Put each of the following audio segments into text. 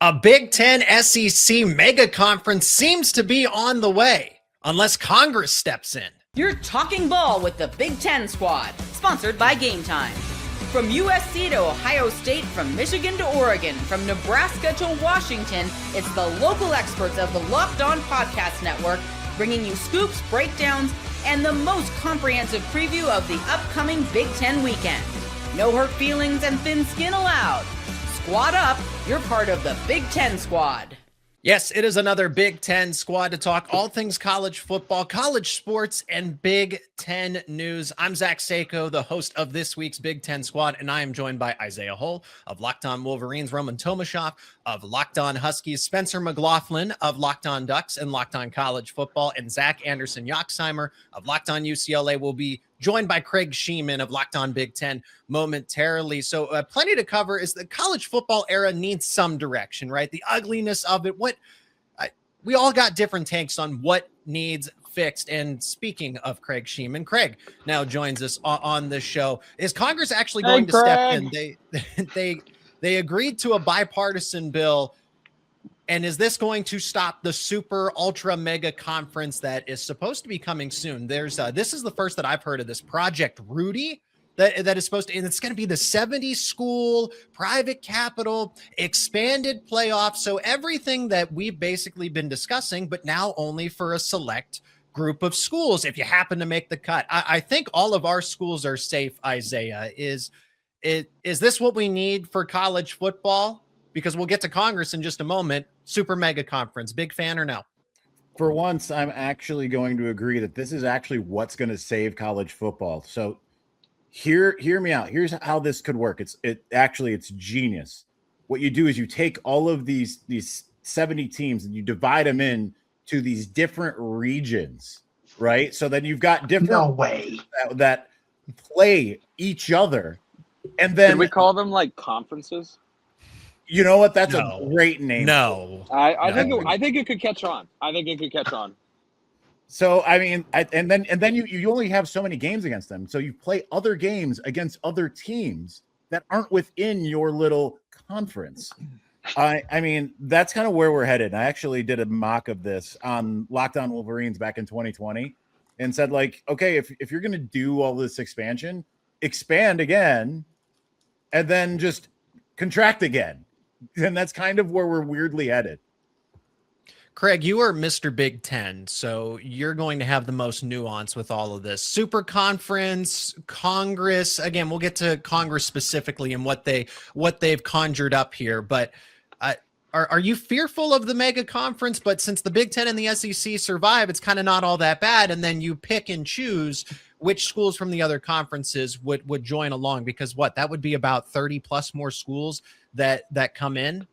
A Big Ten SEC mega conference seems to be on the way, unless Congress steps in. You're talking ball with the Big Ten Squad, sponsored by Game Time. From USC to Ohio State, from Michigan to Oregon, from Nebraska to Washington, it's the local experts of the Locked On Podcast Network bringing you scoops, breakdowns, and the most comprehensive preview of the upcoming Big Ten weekend. No hurt feelings and thin skin allowed. Squad up, you're part of the Big Ten Squad. Yes, it is another Big Ten Squad to talk all things college football, college sports, and Big Ten news. I'm Zach Sako, the host of this week's Big Ten Squad, and I am joined by Isaiah Hull of Locked On Wolverines, Roman Tomashoff of Locked On Huskies, Spencer McLaughlin of Locked On Ducks and Locked On College Football, and Zach Anderson-Yoxheimer of Locked On UCLA will be joined by Craig Sheeman of Locked On Big Ten momentarily. So plenty to cover. Is the college football era needs some direction, right? The ugliness of it. We all got different takes on what needs fixed. And speaking of Craig Sheeman, Craig now joins us on the show. Is Congress actually going to step in? They agreed to a bipartisan bill. And is this going to stop the super ultra mega conference that is supposed to be coming soon? There's this is the first that I've heard of this Project Rudy that is supposed to, and it's going to be the 70 school private capital expanded playoff. So everything that we've basically been discussing, but now only for a select group of schools. If you happen to make the cut, I think all of our schools are safe. Isaiah, is this what we need for college football? Because we'll get to Congress in just a moment. Super mega conference. Big fan or no? For once, I'm actually going to agree that this is actually what's going to save college football. So hear me out. Here's how this could work. It's genius. What you do is you take all of these 70 teams and you divide them in to these different regions, right? So then you've got different that play each other. And then can we call them like conferences? You know what? That's a great name. No, I think it could catch on. So I mean, and then you only have so many games against them. So you play other games against other teams that aren't within your little conference. I mean, that's kind of where we're headed. I actually did a mock of this on Locked On Wolverines back in 2020 and said, like, okay, if you're going to do all this expansion, expand again, and then just contract again. And that's kind of where we're weirdly headed. Craig, you are Mr. Big Ten, so you're going to have the most nuance with all of this. Super conference, Congress. Again, we'll get to Congress specifically and what they've conjured up here. But are you fearful of the mega conference? But since the Big Ten and the SEC survive, it's kind of not all that bad. And then you pick and choose which schools from the other conferences would join along, because that would be about 30 plus more schools that come in.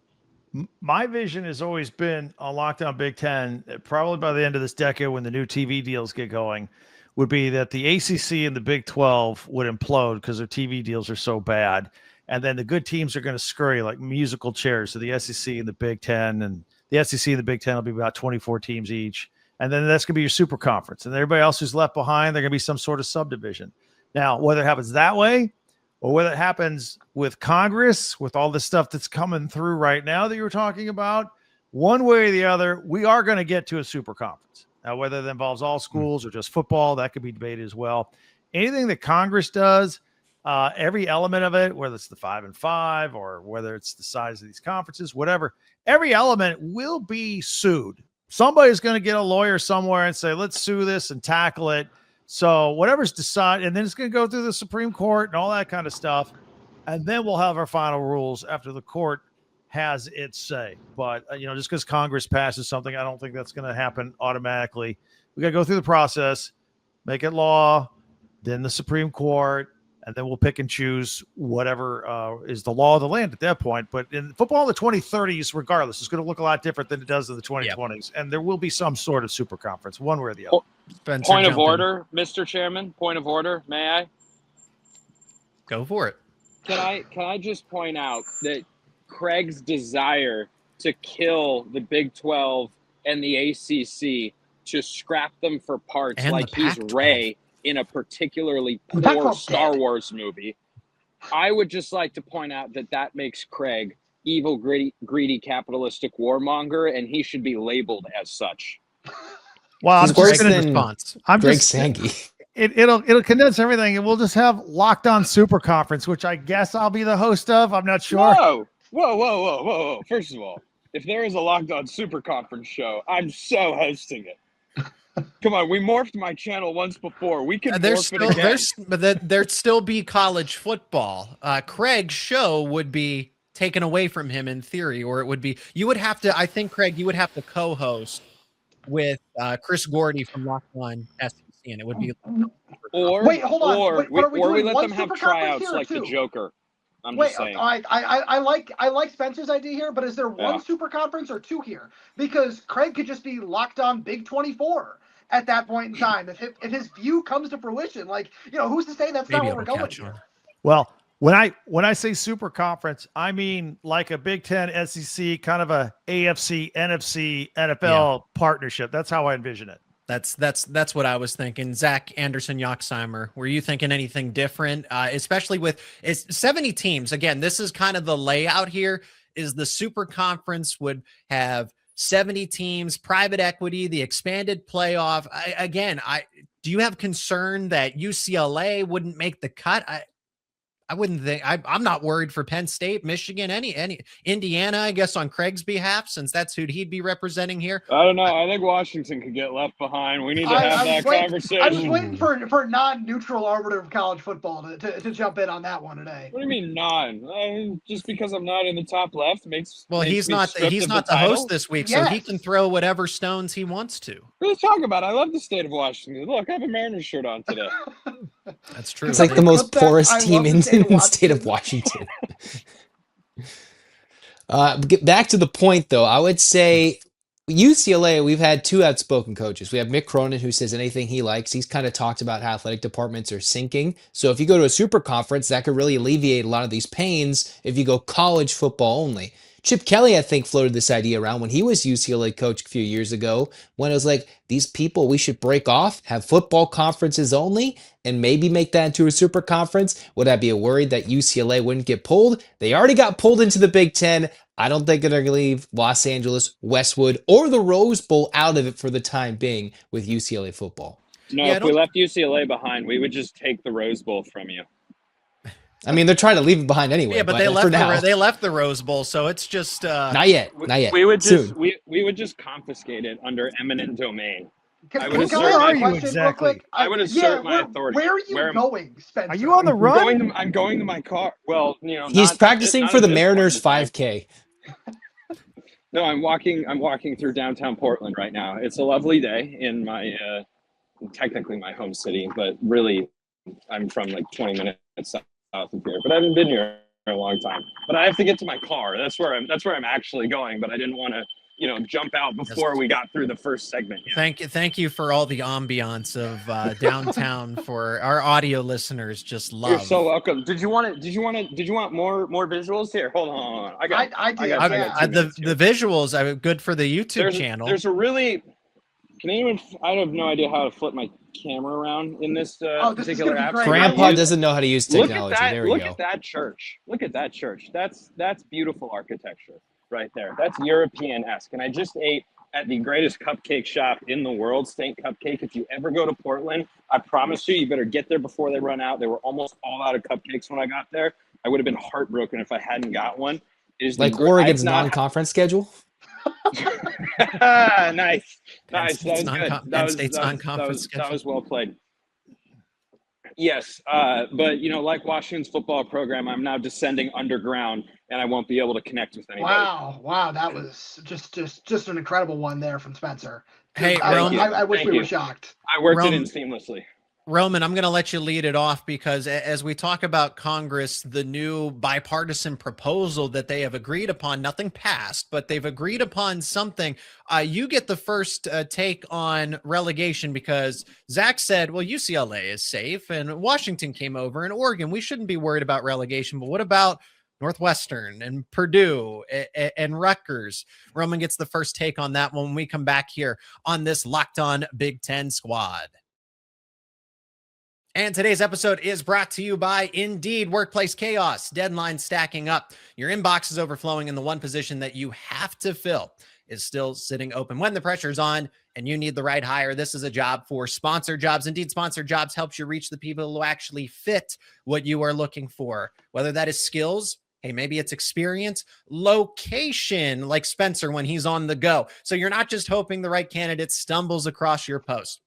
My vision has always been on Lockdown Big Ten, probably by the end of this decade when the new TV deals get going, would be that the ACC and the Big 12 would implode because their TV deals are so bad. And then the good teams are going to scurry like musical chairs. So the SEC and the Big Ten, and the SEC and the Big Ten will be about 24 teams each. And then that's going to be your super conference. And everybody else who's left behind, they're going to be some sort of subdivision. Now, whether it happens that way or whether it happens with Congress, with all the stuff that's coming through right now that you were talking about, one way or the other, we are going to get to a super conference. Now, whether that involves all schools or just football, that could be debated as well. Anything that Congress does, every element of it, whether it's the 5 and 5 or whether it's the size of these conferences, whatever, every element will be sued. Somebody's going to get a lawyer somewhere and say, let's sue this and tackle it. So whatever's decided, and then it's going to go through the Supreme Court and all that kind of stuff. And then we'll have our final rules after the court has its say. But, just because Congress passes something, I don't think that's going to happen automatically. We got to go through the process, make it law, then the Supreme Court, and then we'll pick and choose whatever is the law of the land at that point. But in football in the 2030s, regardless, it's going to look a lot different than it does in the 2020s. Yep. And there will be some sort of super conference, one way or the other. Point of order, Mr. Chairman. Point of order. May I? Go for it. Can I just point out that Craig's desire to kill the Big 12 and the ACC, to scrap them for parts and like he's Rey in a particularly poor Star Wars movie, I would just like to point out that makes Craig evil, greedy capitalistic warmonger, and he should be labeled as such. Well, He's I'm worse just gonna, than response. I'm Greg just Sankey. it'll condense everything, and we'll just have Locked On Super Conference, which I guess I'll be the host of. I'm not sure. Whoa. First of all, if there is a Locked On Super Conference show, I'm so hosting it. Come on, we morphed my channel once before. We can morph it again. There'd still be college football. Craig's show would be taken away from him in theory, or it would be, you would have to, I think, Craig, you would have to co-host with Chris Gordy from Locked On SEC, and it would be Or wait, hold on. Or Wait, but we let them have tryouts like the Joker. I'm Wait, just saying. I like Spencer's idea here, but is there one Yeah. super conference or two here? Because Craig could just be Locked On Big 24 at that point in time. If his view comes to fruition, like, who's to say that's maybe not what we're it'll going catch here? on. Well, when I say super conference, I mean like a Big Ten, SEC, kind of a AFC, NFC, NFL partnership. That's how I envision it. That's what I was thinking. Zach Anderson Yoxheimer, were you thinking anything different? Especially with it's 70 teams. Again, this is kind of the layout here. Is the super conference would have 70 teams, private equity, the expanded playoff. Do you have concern that UCLA wouldn't make the cut? I wouldn't think. I'm not worried for Penn State, Michigan, any Indiana, I guess, on Craig's behalf, since that's who he'd be representing here. I don't know. I think Washington could get left behind. We need to have that conversation. I was waiting for non-neutral arbiter of college football to jump in on that one today. What do you mean non? Just because I'm not in the top left makes He's me not stripped of the title? host this week, so he can throw whatever stones he wants to. What are you talking about? I love the state of Washington. Look, I have a Mariners shirt on today. That's true. It's like the most porous team in the Washington. state of Washington. Get back to the point, though. I would say UCLA, we've had two outspoken coaches. We have Mick Cronin, who says anything he likes. He's kind of talked about how athletic departments are sinking. So if you go to a super conference, that could really alleviate a lot of these pains if you go college football only. Chip Kelly, I think, floated this idea around when he was UCLA coach a few years ago, when it was like, these people, we should break off, have football conferences only, and maybe make that into a super conference. Would I be worried that UCLA wouldn't get pulled? They already got pulled into the Big Ten. I don't think they're going to leave Los Angeles, Westwood, or the Rose Bowl out of it for the time being with UCLA football. No, if we left UCLA behind, we would just take the Rose Bowl from you. I mean, they're trying to leave it behind anyway. Yeah, but they left the Rose Bowl, so it's just not yet. We would just we would just confiscate it under eminent domain. Where are you exactly? I would assert my authority. Where are you going, Spencer? Are you on the run? I'm going to my car. Well, he's practicing for the Mariners 5K. No, I'm walking through downtown Portland right now. It's a lovely day in my technically my home city, but really I'm from like 20 minutes south of here. But I haven't been here for a long time. But I have to get to my car. That's where I'm actually going. But I didn't want to jump out before we got through the first segment. Thank you for all the ambiance of downtown for our audio listeners. Just love. You're so welcome. Did you want more visuals here? Hold on. I got the visuals are good for the YouTube channel. There's a really. I have no idea how to flip my camera around in this particular app. Grandpa doesn't know how to use technology. Look at that church. Look at that church. That's beautiful architecture right there. That's European-esque. And I just ate at the greatest cupcake shop in the world, Stank Cupcake. If you ever go to Portland, I promise you better get there before they run out. They were almost all out of cupcakes when I got there. I would have been heartbroken if I hadn't got one. It is like Oregon's non-conference schedule. Nice. That was good. That was well played. Yes, but like Washington's football program, I'm now descending underground, and I won't be able to connect with anybody. Wow, that was just an incredible one there from Spencer. Hey, I wish we were shocked. I worked it in seamlessly. Roman, I'm going to let you lead it off because as we talk about Congress, the new bipartisan proposal that they have agreed upon, nothing passed, but they've agreed upon something. You get the first take on relegation because Zach said, well, UCLA is safe and Washington came over and Oregon. We shouldn't be worried about relegation, but what about Northwestern and Purdue and Rutgers? Roman gets the first take on that when we come back here on this Locked On Big Ten Squad. And today's episode is brought to you by Indeed. Workplace chaos, deadlines stacking up, your inbox is overflowing, and the one position that you have to fill is still sitting open. When the pressure's on and you need the right hire, this is a job for Sponsored Jobs. Indeed, Sponsored Jobs helps you reach the people who actually fit what you are looking for, whether that is skills. Hey, maybe it's experience, location, like Spencer when he's on the go. So you're not just hoping the right candidate stumbles across your post.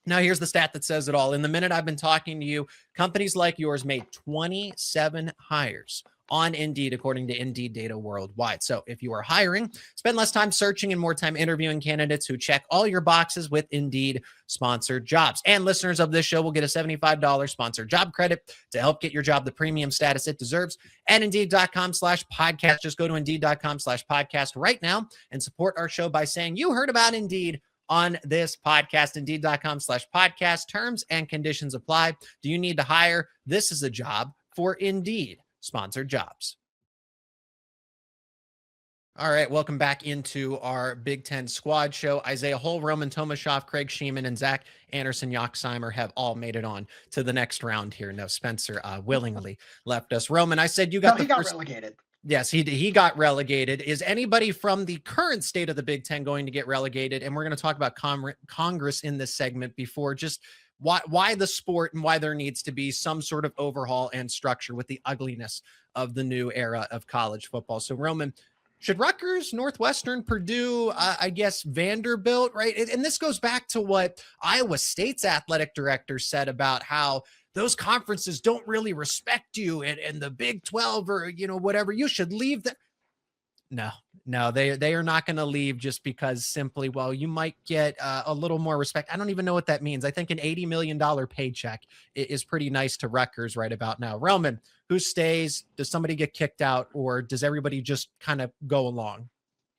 Now, here's the stat that says it all. In the minute I've been talking to you, companies like yours made 27 hires on Indeed, according to Indeed data worldwide. So if you are hiring, spend less time searching and more time interviewing candidates who check all your boxes with Indeed Sponsored Jobs. And listeners of this show will get a $75 sponsored job credit to help get your job the premium status it deserves. And Indeed.com/podcast. Just go to Indeed.com/podcast right now and support our show by saying you heard about Indeed on this podcast. Indeed.com/podcast. Terms and conditions apply. Do you need to hire? This is a job for Indeed Sponsored Jobs. All right, welcome back into our Big Ten squad show. Isaiah Hull, Roman Tomashoff, Craig Sheeman, and Zach Anderson-Yoxsimer have all made it on to the next round here. No, Spencer willingly left us. Roman, I said you got he got relegated. Yes, he got relegated. Is anybody from the current state of the Big Ten going to get relegated? And we're going to talk about Congress in this segment before just why the sport and why there needs to be some sort of overhaul and structure with the ugliness of the new era of college football. So, Roman, should Rutgers, Northwestern, Purdue, I guess Vanderbilt, right? And this goes back to what Iowa State's athletic director said about how those conferences don't really respect you, and the Big 12 or, whatever, you should leave that. No, they are not going to leave just because simply, well, you might get a little more respect. I don't even know what that means. I think an $80 million paycheck is pretty nice to Rutgers right about now. Roman, who stays? Does somebody get kicked out, or does everybody just kind of go along?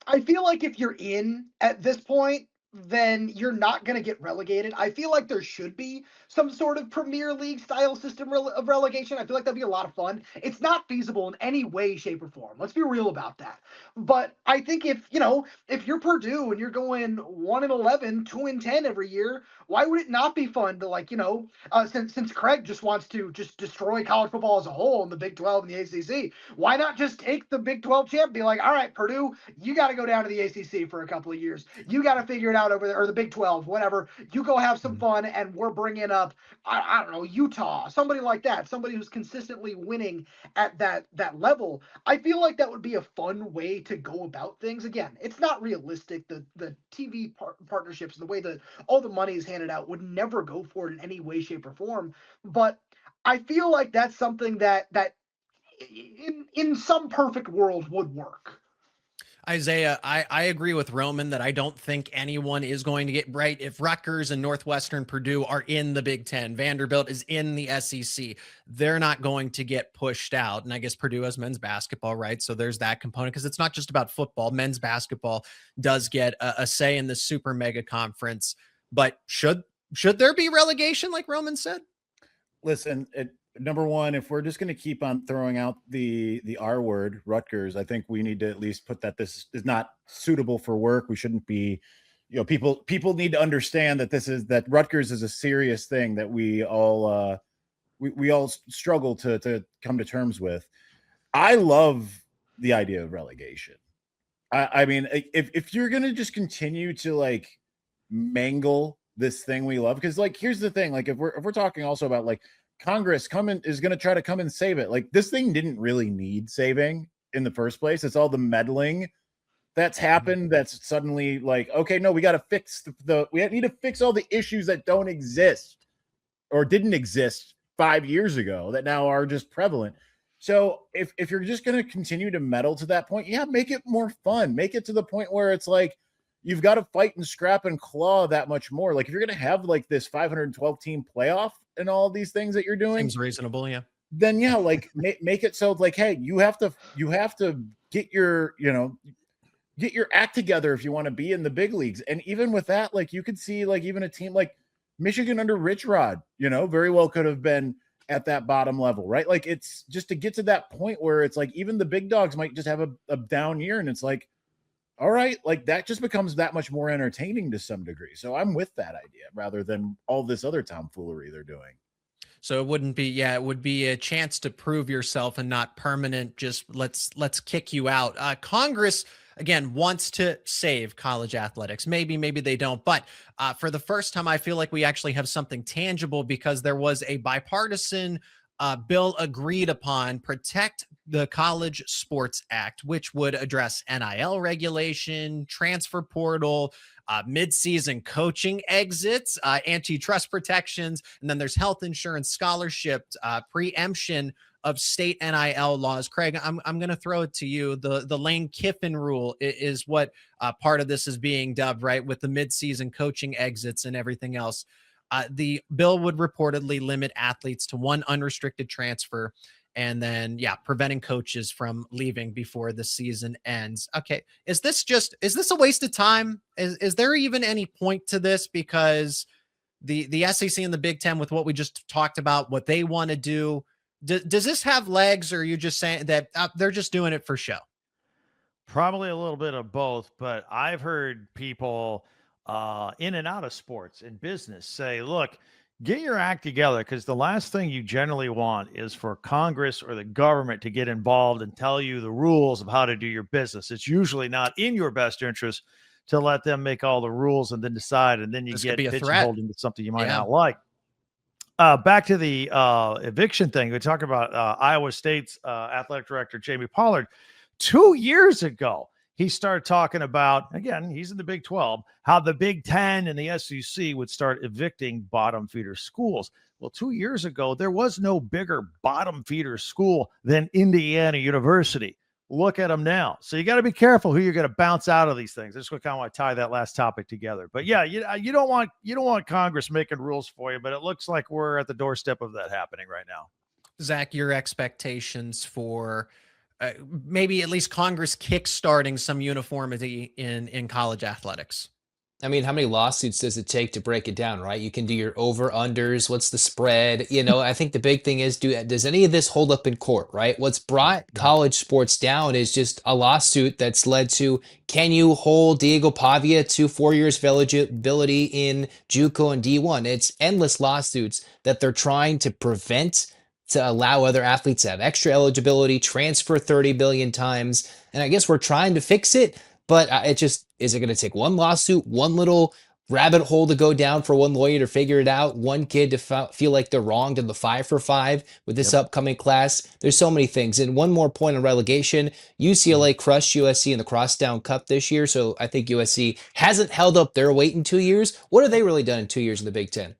I feel like if you're in at this point, then you're not going to get relegated. I feel like there should be some sort of Premier League style system of relegation. I feel like that'd be a lot of fun. It's not feasible in any way, shape, or form. Let's be real about that. But I think if you're Purdue and you're going 1-11, 2-10 every year, why would it not be fun to since Craig just wants to just destroy college football as a whole in the Big 12 and the ACC, why not just take the Big 12 champ and be like, all right, Purdue, you got to go down to the ACC for a couple of years. You got to figure it out over there, or the Big 12, whatever. You go have some fun, and we're bringing up, I don't know, Utah, somebody like that, somebody who's consistently winning at that level. I feel like that would be a fun way to go about things. Again, it's not realistic. The TV partnerships and the way that all the money is handed out would never go for it in any way, shape, or form. But I feel like that's something that in some perfect world would work. Isaiah, I agree with Roman that I don't think anyone is going to get right. If Rutgers and Northwestern Purdue are in the Big Ten, Vanderbilt is in the SEC, they're not going to get pushed out. And I guess Purdue has men's basketball, right? So there's that component, because it's not just about football. Men's basketball does get a say in the super mega conference. But should there be relegation, like Roman said? Listen, number one, if we're just going to keep on throwing out the R word, Rutgers, I think we need to at least put that this is not suitable for work. We shouldn't be, people need to understand that Rutgers is a serious thing that we all struggle to come to terms with. I love the idea of relegation. I mean, if you're going to just continue to mangle this thing we love, because here's the thing, if we're talking also about Congress is going to try to come and save it. This thing didn't really need saving in the first place. It's all the meddling that's happened. That's suddenly okay, no, we got to fix we need to fix all the issues that don't exist or didn't exist 5 years ago that now are just prevalent. So if you're just going to continue to meddle to that point, make it more fun. Make it to the point where it's you've got to fight and scrap and claw that much more. If you're going to have this 512 team playoff and all of these things that you're doing, seems reasonable. Yeah. Then make it so hey, you have to get your act together if you want to be in the big leagues. And even with that, you could see even a team like Michigan under Rich Rod, very well could have been at that bottom level, right? It's just to get to that point where it's even the big dogs might just have a down year, and it's all right, that just becomes that much more entertaining to some degree. So I'm with that idea rather than all this other tomfoolery they're doing. So it wouldn't be, yeah, it would be a chance to prove yourself and not permanent. Just let's kick you out. Congress again wants to save college athletics. Maybe they don't, but for the first time, I feel like we actually have something tangible because there was a bipartisan bill agreed upon, Protect the College Sports Act, which would address NIL regulation, transfer portal, mid-season coaching exits, antitrust protections, and then there's health insurance, scholarship, preemption of state NIL laws. Craig, I'm going to throw it to you. The Lane Kiffin rule is what part of this is being dubbed, right, with the mid-season coaching exits and everything else. The bill would reportedly limit athletes to one unrestricted transfer and then, yeah, preventing coaches from leaving before the season ends. Okay. Is this a waste of time? Is there even any point to this? Because the SEC and the Big Ten, with what we just talked about, what they want to do, does this have legs, or are you just saying that they're just doing it for show? Probably a little bit of both, but I've heard people in and out of sports and business say, look, get your act together, because the last thing you generally want is for Congress or the government to get involved and tell you the rules of how to do your business. It's usually not in your best interest to let them make all the rules and then decide, and then you get pigeonholed into something you might not like. Back to the eviction thing. We talk about Iowa State's athletic director, Jamie Pollard. 2 years ago, he started talking about, again, he's in the Big 12, how the Big 10 and the SEC would start evicting bottom feeder schools. Well, 2 years ago, there was no bigger bottom feeder school than Indiana University. Look at them now. So you got to be careful who you're going to bounce out of these things. I just kind of want to tie that last topic together. But yeah, you don't want Congress making rules for you, but it looks like we're at the doorstep of that happening right now. Zach, your expectations for maybe at least Congress kickstarting some uniformity in college athletics? I mean, how many lawsuits does it take to break it down, right? You can do your over-unders. What's the spread? I think the big thing is, does any of this hold up in court, right? What's brought college sports down is just a lawsuit that's led to, can you hold Diego Pavia to 4 years of eligibility in JUCO and D1? It's endless lawsuits that they're trying to prevent, to allow other athletes to have extra eligibility, transfer 30 billion times. And I guess we're trying to fix it, but is it going to take one lawsuit, one little rabbit hole to go down for one lawyer to figure it out, one kid to feel like they're wronged in the 5 for 5 with this upcoming class? There's so many things. And one more point on relegation, UCLA crushed USC in the Crosstown Cup this year. So I think USC hasn't held up their weight in 2 years. What have they really done in 2 years in the Big Ten?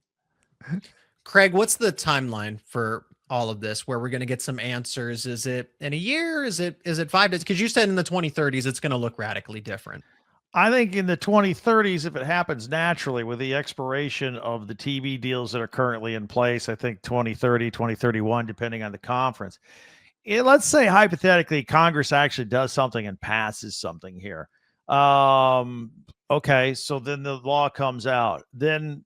Craig, what's the timeline for all of this, where we're going to get some answers? Is it in a year? Is it 5 days? Because you said in the 2030s, it's going to look radically different. I think in the 2030s, if it happens naturally with the expiration of the TV deals that are currently in place, I think 2030, 2031, depending on the conference. Let's say hypothetically, Congress actually does something and passes something here. Okay, so then the law comes out. Then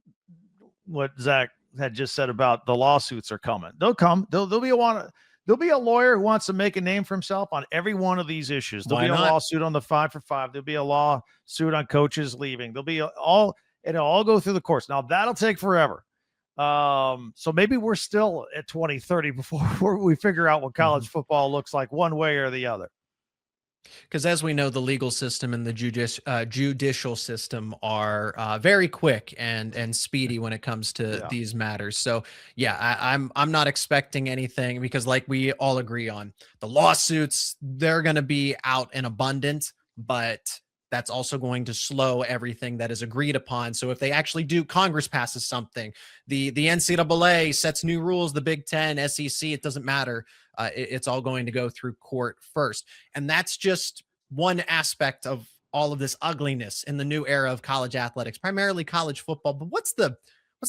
what Zach had just said about the lawsuits are coming. They'll come. There'll be a lawyer who wants to make a name for himself on every one of these issues. There'll be a lawsuit on the 5 for 5. There'll be a lawsuit on coaches leaving. There'll be it'll all go through the courts. Now that'll take forever. So maybe we're still at 2030 before we figure out what college football looks like one way or the other. Because as we know, the legal system and the judicial system are very quick and speedy when it comes to these matters. So yeah, I'm not expecting anything, because like we all agree on, the lawsuits, they're going to be out in abundance, but that's also going to slow everything that is agreed upon. So if they actually do, Congress passes something, the NCAA sets new rules, the Big Ten, SEC, it doesn't matter. It's all going to go through court first. And that's just one aspect of all of this ugliness in the new era of college athletics, primarily college football. But what's the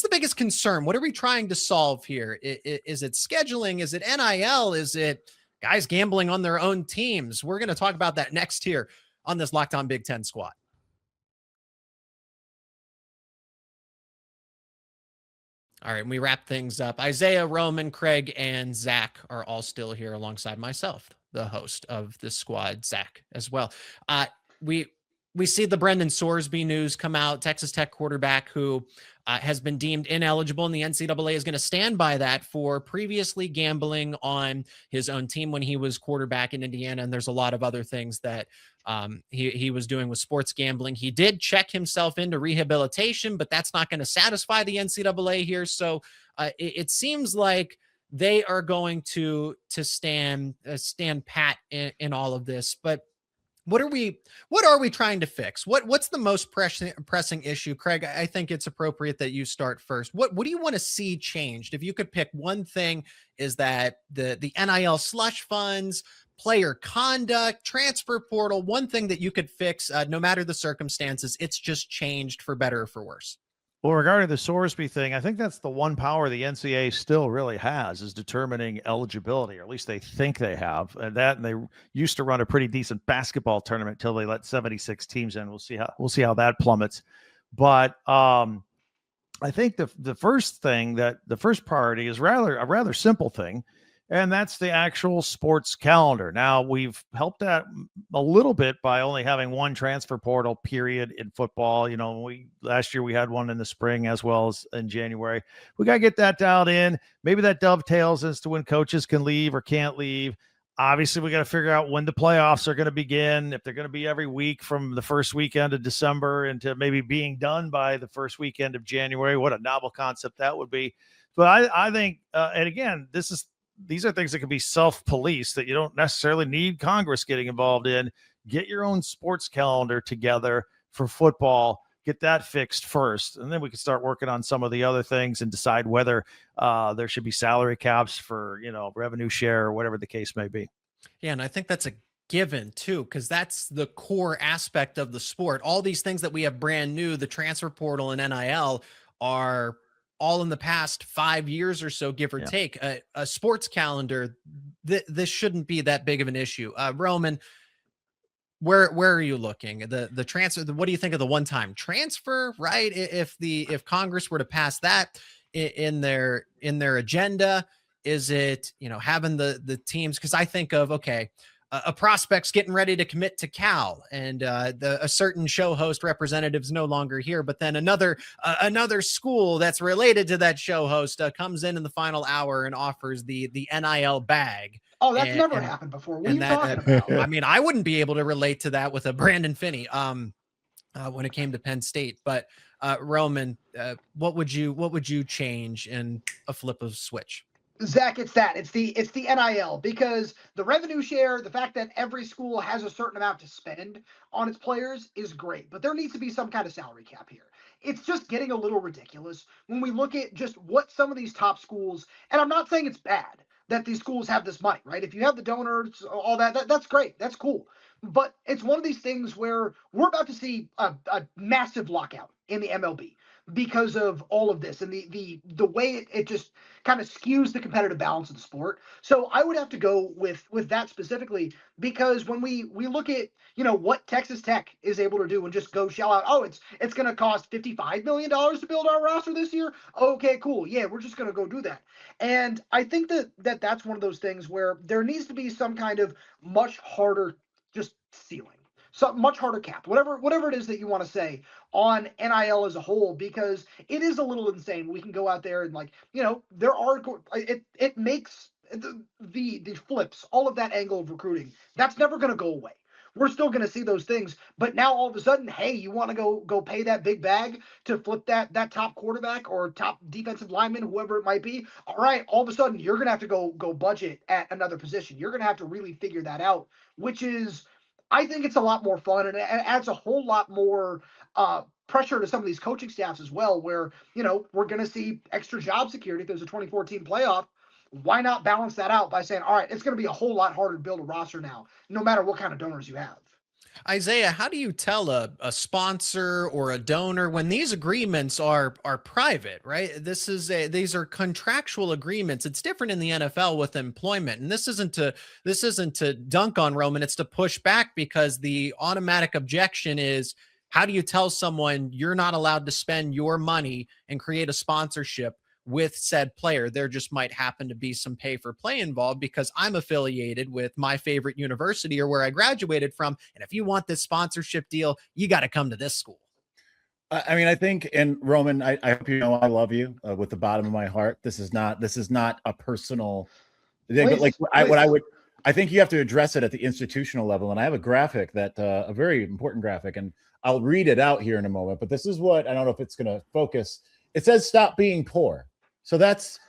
biggest concern? What are we trying to solve here? Is it scheduling? Is it NIL? Is it guys gambling on their own teams? We're going to talk about that next here on this Locked On Big Ten Squad. All right, and we wrap things up. Isaiah, Roman, Craig, and Zach are all still here alongside myself, the host of this squad, Zach, as well. We we see the Brendan Sorsby news come out, Texas Tech quarterback who has been deemed ineligible, and the NCAA is going to stand by that for previously gambling on his own team when he was quarterback in Indiana. And there's a lot of other things that he was doing with sports gambling. He did check himself into rehabilitation, but that's not going to satisfy the NCAA here. So it seems like they are going to stand pat in all of this. But what are we trying to fix? What's the most pressing issue? Craig, I think it's appropriate that you start first. What do you want to see changed? If you could pick one thing, is that the NIL slush funds, player conduct, transfer portal, one thing that you could fix, no matter the circumstances, it's just changed for better or for worse? Well, regarding the Sorsby thing, I think that's the one power the NCAA still really has, is determining eligibility, or at least they think they have. And they used to run a pretty decent basketball tournament till they let 76 teams in. We'll see how that plummets. But I think the first priority is a rather simple thing, and that's the actual sports calendar. Now, we've helped that a little bit by only having one transfer portal period in football. You know, last year we had one in the spring as well as in January. We got to get that dialed in. Maybe that dovetails as to when coaches can leave or can't leave. Obviously, we got to figure out when the playoffs are going to begin, if they're going to be every week from the first weekend of December into maybe being done by the first weekend of January. What a novel concept that would be. But I think, and again, these are things that can be self-police, that you don't necessarily need Congress getting involved in. Get your own sports calendar together for football. Get that fixed first, and then we can start working on some of the other things and decide whether there should be salary caps for, revenue share or whatever the case may be. Yeah, and I think that's a given too, because that's the core aspect of the sport. All these things that we have brand new, the transfer portal and NIL, are all in the past 5 years or so, give or take. A sports calendar, this shouldn't be that big of an issue. Roman, where are you looking? The transfer, what do you think of the one-time transfer, right? If Congress were to pass that in their agenda, is it, having the teams? Because I think of, okay, a prospect's getting ready to commit to Cal, and a certain show host representative's no longer here, but then another school that's related to that show host comes in the final hour and offers the NIL bag. Oh, that's never happened before. What are you talking about? I mean, I wouldn't be able to relate to that with a Brandon Finney when it came to Penn State. But Roman, what would you change in a flip of switch? Zach, it's the NIL, because the revenue share, the fact that every school has a certain amount to spend on its players is great, but there needs to be some kind of salary cap here. It's just getting a little ridiculous when we look at just what some of these top schools, and I'm not saying it's bad that these schools have this money, right? If you have the donors, all that's great. That's cool. But it's one of these things where we're about to see a massive lockout in the MLB because of all of this and the way it just kind of skews the competitive balance of the sport. So I would have to go with that specifically, because when we look at, what Texas Tech is able to do and just go shell out, it's going to cost $55 million to build our roster this year. Okay, cool. Yeah, we're just going to go do that. And I think that's one of those things where there needs to be some kind of much harder just ceiling. So much harder cap, whatever it is that you want to say on NIL as a whole, because it is a little insane. We can go out there and it makes the flips, all of that angle of recruiting, that's never going to go away. We're still going to see those things, but now all of a sudden, hey, you want to go pay that big bag to flip that top quarterback or top defensive lineman, whoever it might be. All right, all of a sudden you're going to have to go budget at another position. You're going to have to really figure that out, which is, I think it's a lot more fun, and it adds a whole lot more pressure to some of these coaching staffs as well, where, we're going to see extra job security if there's a 2014 playoff. Why not balance that out by saying, all right, it's going to be a whole lot harder to build a roster now, no matter what kind of donors you have. Isaiah, how do you tell a sponsor or a donor when these agreements are private, right? These are contractual agreements. It's different in the NFL with employment. And this isn't to dunk on Roman, it's to push back, because the automatic objection is, how do you tell someone you're not allowed to spend your money and create a sponsorship with said player. There just might happen to be some pay for play involved because I'm affiliated with my favorite university or where I graduated from. And if you want this sponsorship deal, you got to come to this school. I mean, I think, and Roman, I hope you know I love you with the bottom of my heart. This is not a personal thing, but like I think you have to address it at the institutional level. And I have a graphic that a very important graphic, and I'll read it out here in a moment. But this is what, I don't know if it's going to focus. It says stop being poor. So that's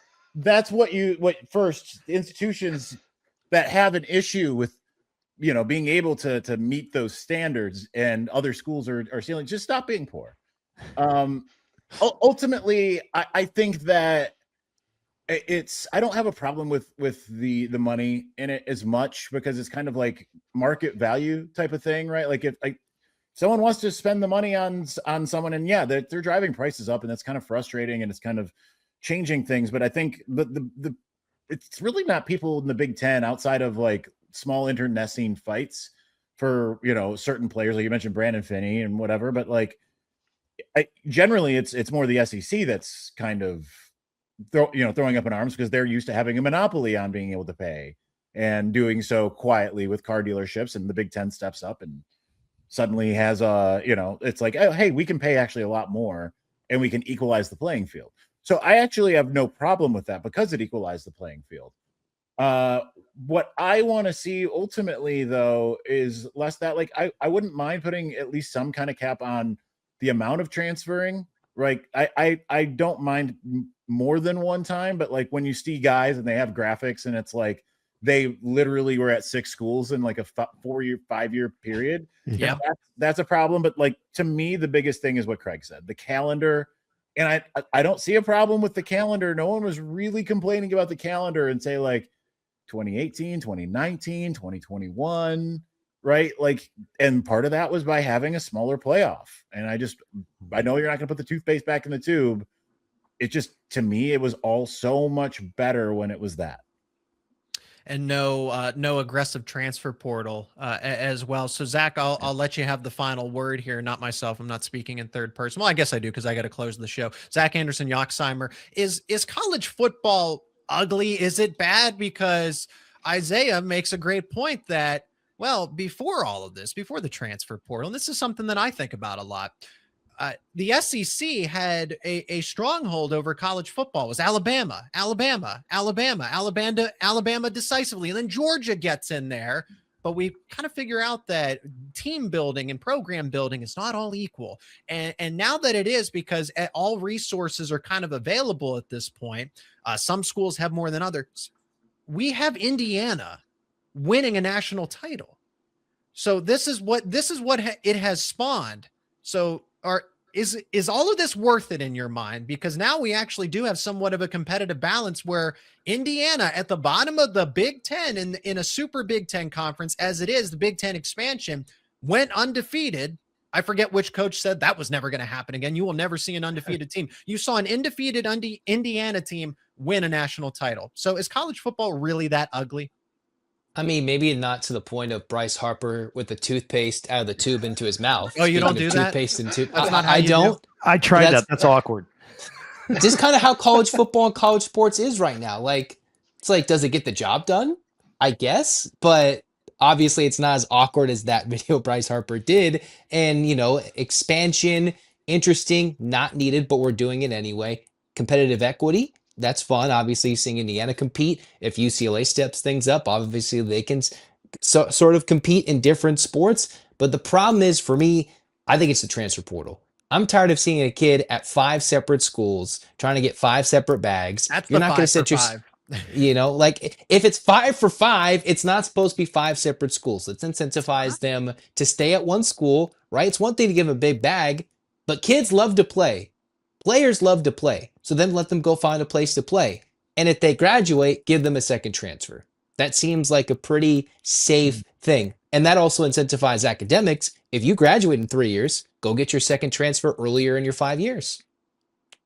what first institutions that have an issue with, you know, being able to meet those standards, and other schools are stealing, just stop being poor. Ultimately, I think that I don't have a problem with the money in it as much, because it's kind of like market value type of thing, right? Like if someone wants to spend the money on someone, and yeah, they're driving prices up, and that's kind of frustrating, and it's kind of changing things. But I think it's really not people in the Big Ten, outside of like small internecine fights for, you know, certain players, like you mentioned Brandon Finney and whatever. But like generally it's more the SEC that's kind of throwing up in arms, because they're used to having a monopoly on being able to pay, and doing so quietly with car dealerships. And the Big Ten steps up and suddenly has it's like, oh, hey, we can pay actually a lot more, and we can equalize the playing field. So I actually have no problem with that, because it equalized the playing field. What I want to see ultimately, though, is less that, like, I wouldn't mind putting at least some kind of cap on the amount of transferring. Right. I don't mind more than one time, but like when you see guys and they have graphics and it's like they literally were at 6 schools in like a 5-year period. Yeah, that's a problem. But like, to me, the biggest thing is what Craig said, the calendar. And I don't see a problem with the calendar. No one was really complaining about the calendar and say like 2018, 2019, 2021, right? Like, and part of that was by having a smaller playoff. And I know you're not going to put the toothpaste back in the tube. It just, to me, it was all so much better when it was that. And no aggressive transfer portal as well. So Zach, I'll let you have the final word here. Not myself. I'm not speaking in third person. Well, I guess I do, because I got to close the show. Zach Anderson, Yoxheimer, is college football ugly? Is it bad? Because Isaiah makes a great point that, well, before all of this, before the transfer portal, and this is something that I think about a lot, the SEC had a stronghold over college football. It was Alabama decisively. And then Georgia gets in there, but we kind of figure out that team building and program building is not all equal. And now that it is, because all resources are kind of available at this point, some schools have more than others. We have Indiana winning a national title. So this is what it has spawned. So is all of this worth it in your mind? Because now we actually do have somewhat of a competitive balance, where Indiana at the bottom of the Big Ten in a super Big Ten conference, as it is the Big Ten expansion, went undefeated. I forget which coach said that was never going to happen again. You will never see an undefeated team. You saw an undefeated Indiana team win a national title. So is college football really that ugly? I mean, maybe not to the point of Bryce Harper with the toothpaste out of the tube into his mouth. Oh, you don't do that? Toothpaste into. That's not how I you don't. do. I tried that. That's awkward. Just kind of how college football and college sports is right now. Like, it's like, does it get the job done? I guess, but obviously it's not as awkward as that video Bryce Harper did. And, expansion, interesting, not needed, but we're doing it anyway. Competitive equity. That's fun. Obviously, seeing Indiana compete. If UCLA steps things up, obviously they can sort of compete in different sports. But the problem is, for me, I think it's the transfer portal. I'm tired of seeing a kid at 5 separate schools trying to get 5 separate bags. You're not going to set your 5. Like if it's 5 for 5, it's not supposed to be 5 separate schools. Let's incentivize them to stay at one school, right? It's one thing to give a big bag, but kids love to play. Players love to play. So then let them go find a place to play. And if they graduate, give them a second transfer. That seems like a pretty safe thing. And that also incentivizes academics. If you graduate in 3 years, go get your second transfer earlier in your 5 years.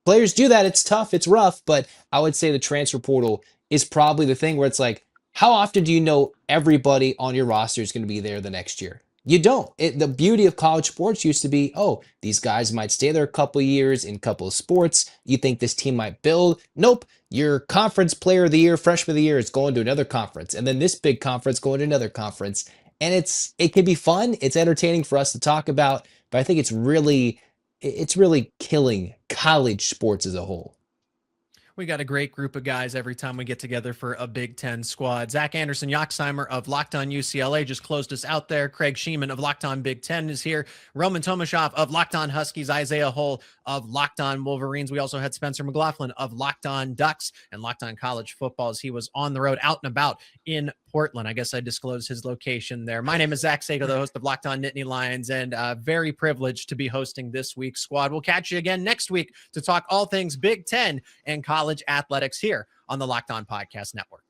Players do that. It's tough. It's rough. But I would say the transfer portal is probably the thing where it's like, how often do you know everybody on your roster is going to be there the next year? You don't. The beauty of college sports used to be, oh, these guys might stay there a couple years in a couple of sports. You think this team might build. Nope. Your conference player of the year, freshman of the year is going to another conference. And then this big conference going to another conference. And it can be fun. It's entertaining for us to talk about. But I think it's really killing college sports as a whole. We got a great group of guys every time we get together for a Big Ten squad. Zach Anderson Yoxheimer of Locked On UCLA just closed us out there. Craig Sheeman of Locked On Big Ten is here. Roman Tomashov of Locked On Huskies. Isaiah Hull of Locked On Wolverines. We also had Spencer McLaughlin of Locked On Ducks and Locked On College Football as he was on the road out and about in Portland. I guess I disclosed his location there. My name is Zach Sago, the host of Locked On Nittany Lions, and very privileged to be hosting this week's squad. We'll catch you again next week to talk all things Big Ten and college athletics here on the Locked On Podcast Network.